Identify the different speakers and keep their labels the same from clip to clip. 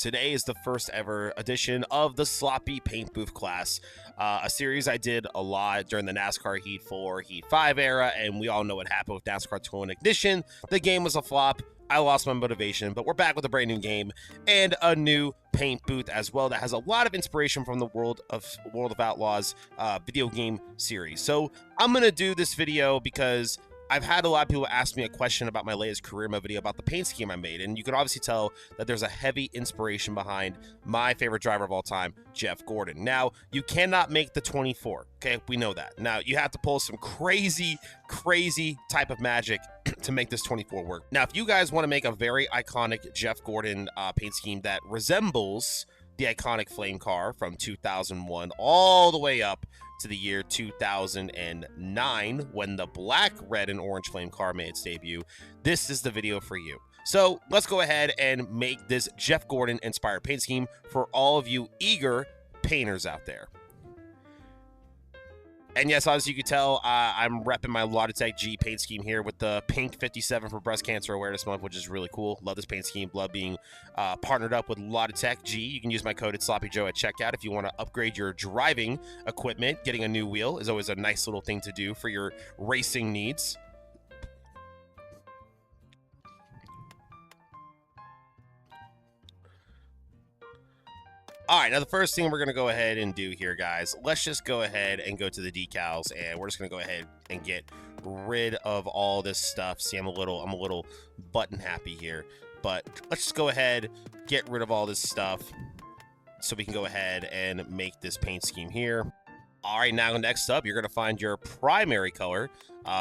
Speaker 1: Today is the first ever edition of the Sloppy Paint Booth class, a series I did a lot during the NASCAR Heat 4, Heat 5 era, and we all know what happened with NASCAR Tool and Ignition. The game was a flop. I lost my motivation, but we're back with a brand new game and a new paint booth as well that has a lot of inspiration from the World of Outlaws video game series. So I'm going to do this video because I've had a lot of people ask me a question about my latest career mode video about the paint scheme I made, and you can obviously tell that there's a heavy inspiration behind my favorite driver of all time, Jeff Gordon. Now, you cannot make the 24, okay? We know that. Now, you have to pull some crazy type of magic to make this 24 work. Now, if you guys want to make a very iconic Jeff Gordon paint scheme that resembles the iconic flame car from 2001 all the way up to the year 2009 when the black, red, and orange flame car made its debut, this is the video for you. So let's go ahead and make this Jeff Gordon inspired paint scheme for all of you eager painters out there. And yes, as you can tell, I'm repping my Logitech G paint scheme here with the pink 57 for Breast Cancer Awareness Month, which is really cool. Love this paint scheme. Love being partnered up with Logitech G. You can use my code SloppyJoe at checkout if you want to upgrade your driving equipment. Getting a new wheel is always a nice little thing to do for your racing needs. All right, now the first thing we're going to go ahead and do here, guys, let's just go ahead and go to the decals, and we're just going to go ahead and get rid of all this stuff. See, I'm a little button happy here, but let's just go ahead, get rid of all this stuff so we can go ahead and make this paint scheme here. All right, now next up, you're going to find your primary color,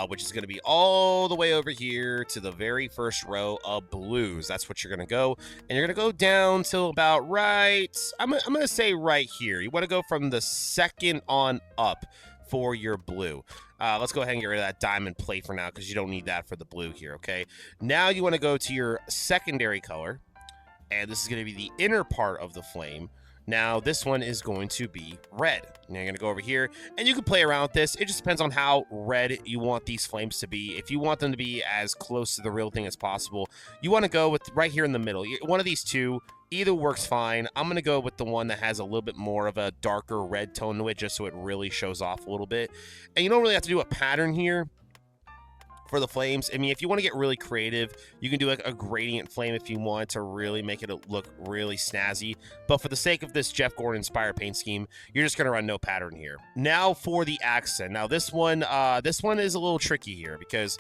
Speaker 1: which is going to be all the way over here to the very first row of blues. That's what you're going to go. And you're going to go down till about right, I'm going to say right here. You want to go from the second on up for your blue. Let's go ahead and get rid of that diamond plate for now because you don't need that for the blue here, okay? Now you want to go to your secondary color, and this is going to be the inner part of the flame. Now, this one is going to be red. Now, you're going to go over here, and you can play around with this. It just depends on how red you want these flames to be. If you want them to be as close to the real thing as possible, you want to go with right here in the middle. One of these two, either works fine. I'm going to go with the one that has a little bit more of a darker red tone to it, just so it really shows off a little bit. And you don't really have to do a pattern here for the flames. I mean, if you want to get really creative, you can do like a gradient flame if you want to really make it look really snazzy. But for the sake of this Jeff Gordon inspired paint scheme, you're just going to run no pattern here. Now for the accent. Now this one is a little tricky here because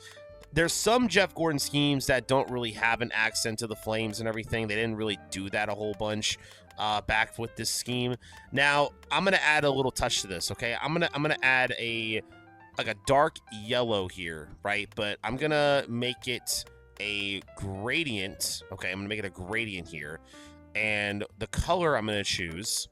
Speaker 1: there's some Jeff Gordon schemes that don't really have an accent to the flames and everything. They didn't really do that a whole bunch back with this scheme. Now I'm going to add a little touch to this. Okay, I'm gonna add like a dark yellow here, right? But I'm gonna make it a gradient. Okay, I'm gonna make it a gradient here. And the color I'm gonna choose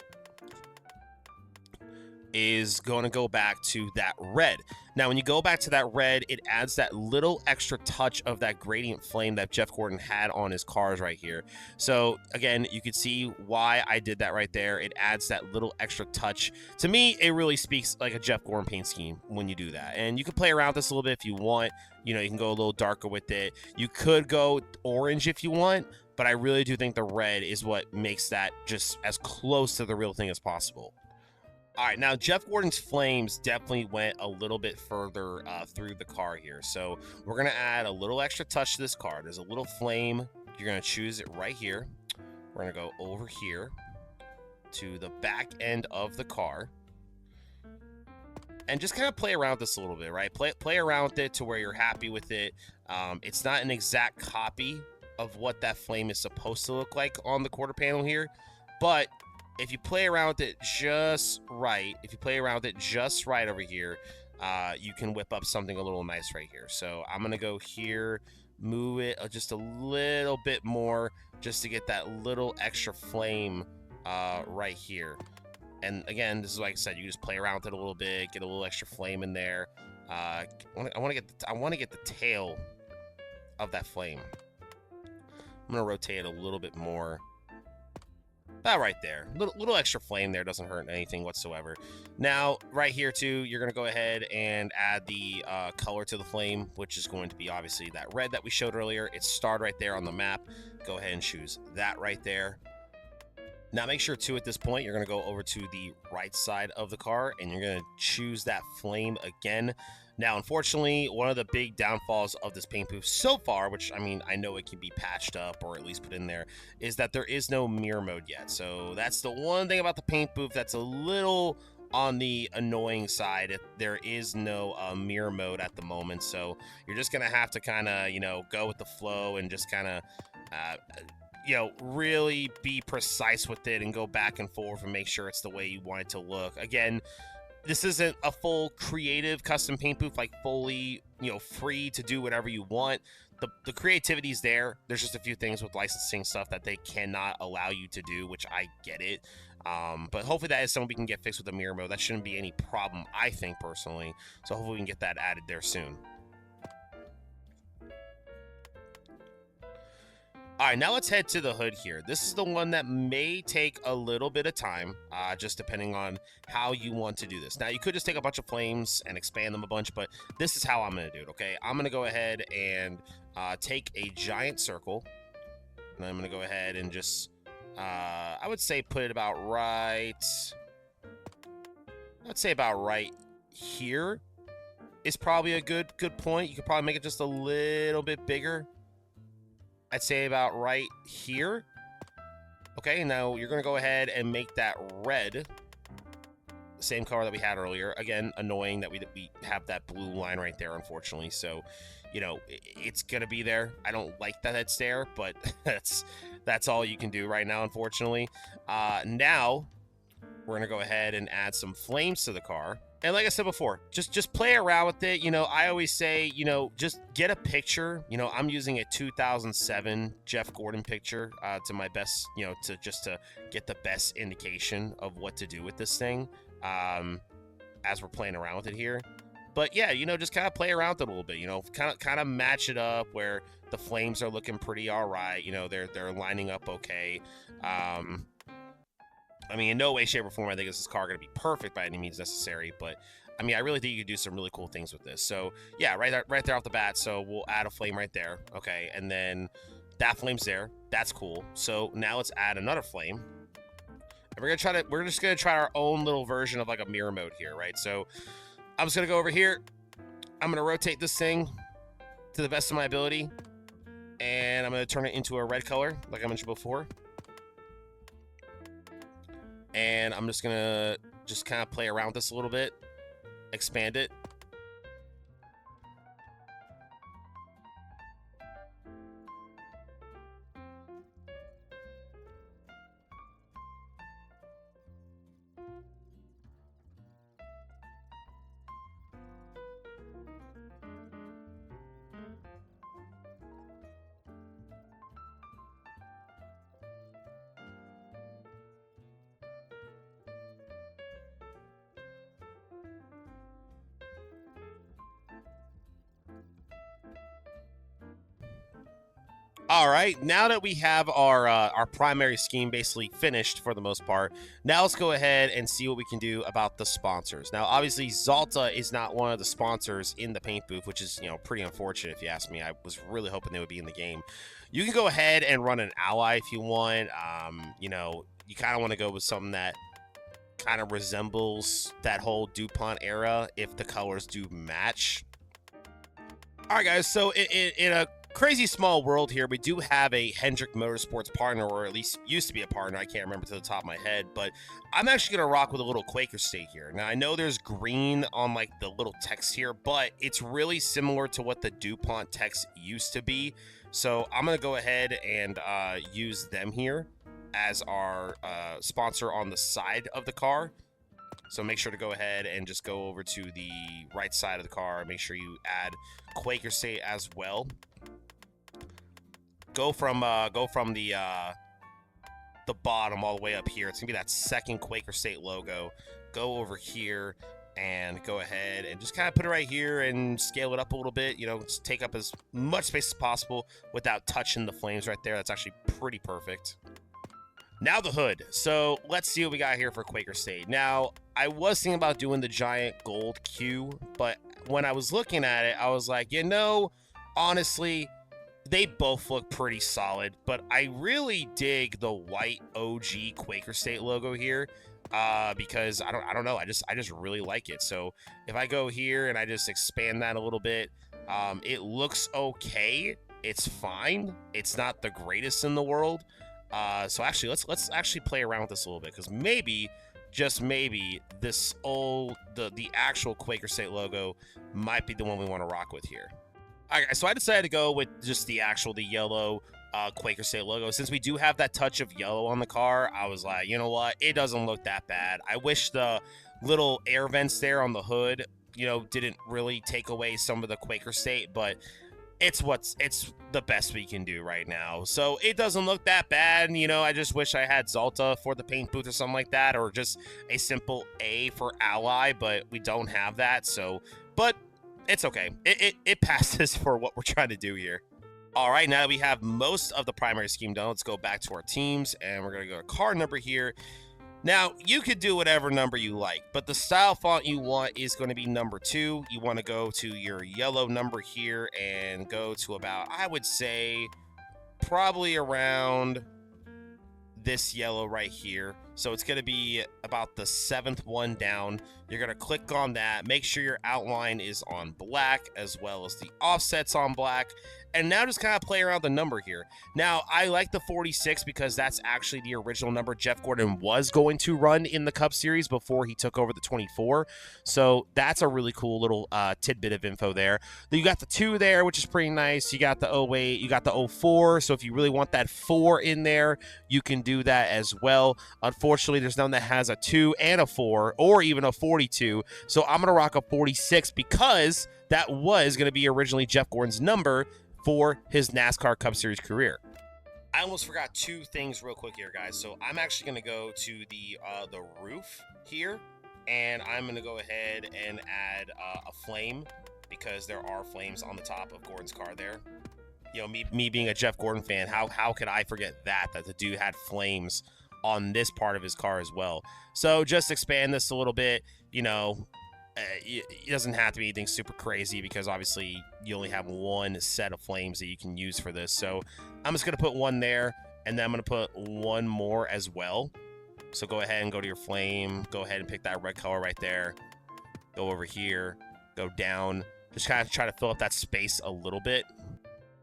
Speaker 1: is going to go back to that red. Now, when you go back to that red, it adds that little extra touch of that gradient flame that Jeff Gordon had on his cars right here. So again, you can see why I did that right there. It adds that little extra touch. To me, it really speaks like a Jeff Gordon paint scheme when you do that. And you can play around with this a little bit if you want. You know, you can go a little darker with it. You could go orange if you want, but I really do think the red is what makes that just as close to the real thing as possible. All right, now Jeff Gordon's flames definitely went a little bit further through the car here. So we're going to add a little extra touch to this car. There's a little flame. You're going to choose it right here. We're going to go over here to the back end of the car. And just kind of play around with this a little bit, right? Play around with it to where you're happy with it. It's not an exact copy of what that flame is supposed to look like on the quarter panel here, but if you play around with it just right, over here, you can whip up something a little nice right here. So I'm going to go here, move it just a little bit more just to get that little extra flame right here. And again, this is like I said, you just play around with it a little bit, get a little extra flame in there. I want to get the tail of that flame. I'm going to rotate it a little bit more. About right there. Little extra flame there doesn't hurt anything whatsoever. Now, right here too, you're going to go ahead and add the color to the flame, which is going to be obviously that red that we showed earlier. It's starred right there on the map. Go ahead and choose that right there. Now make sure too at this point, you're gonna go over to the right side of the car and you're gonna choose that flame again. Now, unfortunately, one of the big downfalls of this paint booth so far, which I mean, I know it can be patched up or at least put in there, is that there is no mirror mode yet. So that's the one thing about the paint booth that's a little on the annoying side. There is no mirror mode at the moment. So you're just gonna have to kind of, go with the flow and just kind of, really be precise with it and go back and forth and make sure it's the way you want it to look. Again, this isn't a full creative custom paint booth, like fully, free to do whatever you want. The creativity's there. There's just a few things with licensing stuff that they cannot allow you to do, which I get it. But hopefully that is something we can get fixed with the mirror mode. That shouldn't be any problem, I think, personally. So hopefully we can get that added there soon. All right, now let's head to the hood here. This is the one that may take a little bit of time, just depending on how you want to do this. Now, you could just take a bunch of flames and expand them a bunch, but this is how I'm going to do it, okay? I'm going to go ahead and take a giant circle, and I'm going to go ahead and just, I would say put it about right, I'd say about right here is probably a good point. You could probably make it just a little bit bigger. I'd say about right here. Okay, now you're going to go ahead and make that red the same color that we had earlier. Again, annoying that we have that blue line right there, unfortunately. So, it's going to be there. I don't like that it's there, but that's all you can do right now, unfortunately. Now, we're going to go ahead and add some flames to the car. And like I said before, just play around with it. I always say, just get a picture. I'm using a 2007 Jeff Gordon picture to my best, to get the best indication of what to do with this thing as we're playing around with it here. But yeah, just kind of play around with it a little bit, kind of match it up where the flames are looking pretty all right. They're lining up okay. I mean, in no way, shape, or form I think this car going to be perfect by any means necessary, but I mean, I really think you could do some really cool things with this. So yeah, right there off the bat. So we'll add a flame right there, okay, and then that flame's there. That's cool. So now let's add another flame, and we're just gonna try our own little version of like a mirror mode here, right? So I'm just gonna go over here. I'm gonna rotate this thing to the best of my ability, and I'm gonna turn it into a red color, like I mentioned before. And I'm just gonna kind of play around with this a little bit, expand it. All right, now that we have our primary scheme basically finished for the most part, now let's go ahead and see what we can do about the sponsors. Now, obviously, Zalta is not one of the sponsors in the paint booth, which is, pretty unfortunate if you ask me. I was really hoping they would be in the game. You can go ahead and run an ally if you want. You kind of want to go with something that kind of resembles that whole Dupont era if the colors do match. All right, guys, so in a crazy small world here, we do have a Hendrick Motorsports partner, or at least used to be a partner. I can't remember to the top of my head, but I'm actually going to rock with a little Quaker State here. Now, I know there's green on like the little text here, but it's really similar to what the DuPont text used to be. So I'm going to go ahead and use them here as our sponsor on the side of the car. So make sure to go ahead and just go over to the right side of the car. Make sure you add Quaker State as well. Go from the bottom all the way up here. It's gonna be that second Quaker State logo. Go over here and go ahead and just kind of put it right here and scale it up a little bit. Just take up as much space as possible without touching the flames right there. That's actually pretty perfect. Now the hood. So let's see what we got here for Quaker State. Now, I was thinking about doing the giant gold Q, but when I was looking at it, I was like, honestly, They both look pretty solid, but I really dig the white OG Quaker State logo here, because I don't know, I just really like it. So if I go here and I just expand that a little bit, it looks okay. It's fine. It's not the greatest in the world. So actually, let's actually play around with this a little bit, because maybe, just maybe, the actual Quaker State logo might be the one we want to rock with here. All right, so I decided to go with just the yellow Quaker State logo. Since we do have that touch of yellow on the car, I was like, you know what? It doesn't look that bad. I wish the little air vents there on the hood, didn't really take away some of the Quaker State, but it's the best we can do right now. So it doesn't look that bad. I just wish I had Zalta for the paint booth or something like that, or just a simple A for Ally, but we don't have that. So, but it's okay. It passes for what we're trying to do here. All right, now that we have most of the primary scheme done, let's go back to our teams, and we're going to go to car number here. Now, you could do whatever number you like, but the style font you want is going to be number 2. You want to go to your yellow number here and go to about, I would say, probably around this yellow right here. So it's going to be about the 7th one down. You're going to click on that. Make sure your outline is on black, as well as the offsets on black. And now just kind of play around the number here. Now, I like the 46 because that's actually the original number Jeff Gordon was going to run in the Cup Series before he took over the 24. So that's a really cool little tidbit of info there. Then you got the 2 there, which is pretty nice. You got the 08, you got the 04. So if you really want that 4 in there, you can do that as well. Unfortunately, there's none that has a 2 and a 4, or even a 42. So I'm going to rock a 46 because that was going to be originally Jeff Gordon's number for his NASCAR Cup Series career. I almost forgot 2 things real quick here, guys. So I'm actually going to go to the roof here, and I'm going to go ahead and add a flame, because there are flames on the top of Gordon's car there. Me being a Jeff Gordon fan, how could I forget that the dude had flames on this part of his car as well? So just expand this a little bit. It doesn't have to be anything super crazy, because obviously you only have one set of flames that you can use for this. So I'm just going to put one there, and then I'm going to put one more as well. So go ahead and go to your flame. Go ahead and pick that red color right there. Go over here. Go down. Just kind of try to fill up that space a little bit.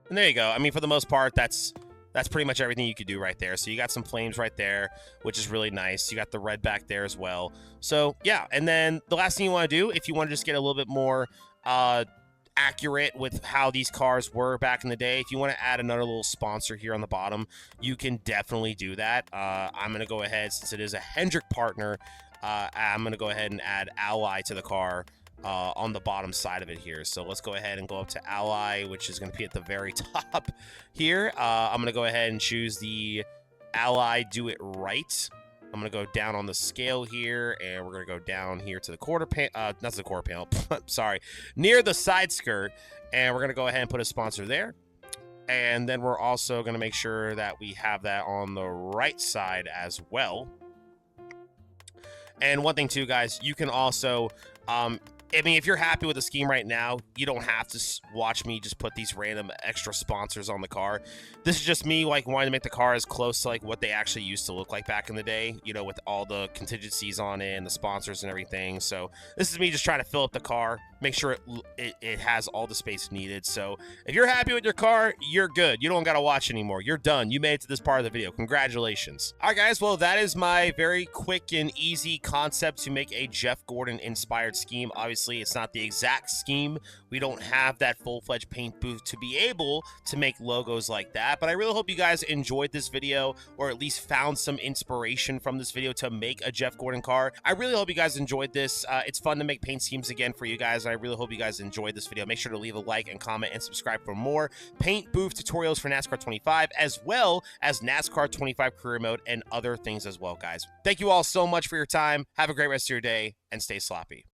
Speaker 1: And there you go. I mean, for the most part, that's pretty much everything you could do right there. So you got some flames right there, which is really nice. You got the red back there as well. So yeah, and then the last thing you want to do, if you want to just get a little bit more accurate with how these cars were back in the day, if you want to add another little sponsor here on the bottom, you can definitely do that. I'm going to go ahead, since it is a Hendrick partner, I'm going to go ahead and add Ally to the car on the bottom side of it here. So let's go ahead and go up to Ally, which is going to be at the very top here. I'm going to go ahead and choose the Ally Do It Right. I'm going to go down on the scale here, and we're going to go down here to the quarter panel, not the quarter panel, sorry, near the side skirt, and we're going to go ahead and put a sponsor there. And then we're also going to make sure that we have that on the right side as well. And one thing too, guys, you can also, if you're happy with the scheme right now, you don't have to watch me just put these random extra sponsors on the car. This is just me wanting to make the car as close to what they actually used to look like back in the day, with all the contingencies on it and the sponsors and everything. So this is me just trying to fill up the car, make sure it has all the space needed. So if you're happy with your car, you're good. You don't got to watch anymore. You're done. You made it to this part of the video. Congratulations. All right, guys. Well, that is my very quick and easy concept to make a Jeff Gordon inspired scheme. Obviously, it's not the exact scheme. We don't have that full-fledged paint booth to be able to make logos like that, but I really hope you guys enjoyed this video, or at least found some inspiration from this video to make a Jeff Gordon car. I really hope you guys enjoyed this. It's fun to make paint schemes again for you guys, and I really hope you guys enjoyed this video. Make sure to leave a like and comment and subscribe for more paint booth tutorials for NASCAR 25, as well as NASCAR 25 career mode and other things as well, guys. Thank you all so much for your time. Have a great rest of your day, and stay sloppy.